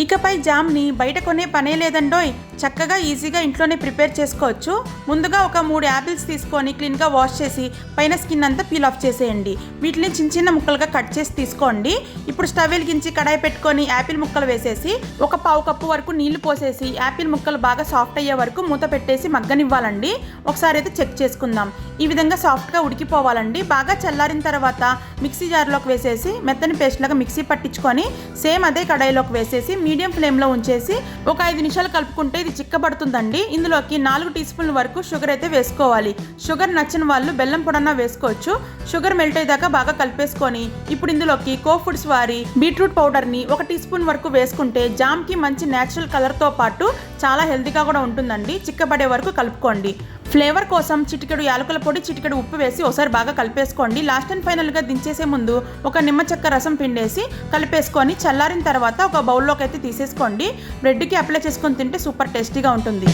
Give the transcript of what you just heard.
ఇకపై జామ్ని బయట కొనే పనే లేదండోయ్, చక్కగా ఈజీగా ఇంట్లోనే ప్రిపేర్ చేసుకోవచ్చు. ముందుగా ఒక 3 యాపిల్స్ తీసుకొని క్లీన్గా వాష్ చేసి పైన స్కిన్ అంతా పీల్ ఆఫ్ చేసేయండి. వీటిని చిన్న చిన్న ముక్కలుగా కట్ చేసి తీసుకోండి. ఇప్పుడు స్టవ్ వెలిగించి కడాయి పెట్టుకొని యాపిల్ ముక్కలు వేసేసి ఒక పావు కప్పు వరకు నీళ్లు పోసేసి యాపిల్ ముక్కలు బాగా సాఫ్ట్ అయ్యే వరకు మూత పెట్టేసి మగ్గనివ్వాలండి. ఒకసారి అయితే చెక్ చేసుకుందాం. ఈ విధంగా సాఫ్ట్గా ఉడికిపోవాలండి. బాగా చల్లారిన తర్వాత మిక్సీ జార్లోకి వేసేసి మెత్తని పేస్ట్ లాగా మిక్సీ పట్టించుకొని సేమ్ అదే కడాయిలోకి వేసేసి మీడియం ఫ్లేమ్లో ఉంచేసి ఒక 5 నిమిషాలు కలుపుకుంటే ఇది చిక్కబడుతుందండి. ఇందులోకి 4 టీ స్పూన్ల వరకు షుగర్ అయితే వేసుకోవాలి. షుగర్ నచ్చిన వాళ్ళు బెల్లం పొడన్నా వేసుకోవచ్చు. షుగర్ మెల్ట్ అయ్యేదాకా బాగా కలిపేసుకొని ఇప్పుడు ఇందులోకి కో ఫుడ్స్ వారి బీట్రూట్ పౌడర్ని 1 టీ స్పూన్ వరకు వేసుకుంటే జామ్కి మంచి న్యాచురల్ కలర్తో పాటు చాలా హెల్తీగా కూడా ఉంటుందండి. చిక్కబడే వరకు కలుపుకోండి. ఫ్లేవర్ కోసం చిటికెడు యాలకుల పొడి, చిటికెడు ఉప్పు వేసి ఒకసారి బాగా కలిపేసుకోండి. లాస్ట్ అండ్ ఫైనల్గా దించేసే ముందు ఒక నిమ్మ చెక్క రసం పిండేసి కలిపేసుకొని చల్లారిన తర్వాత ఒక బౌల్లోకి అయితే తీసేసుకోండి. బ్రెడ్కి అప్లై చేసుకొని తింటే సూపర్ టేస్టీగా ఉంటుంది.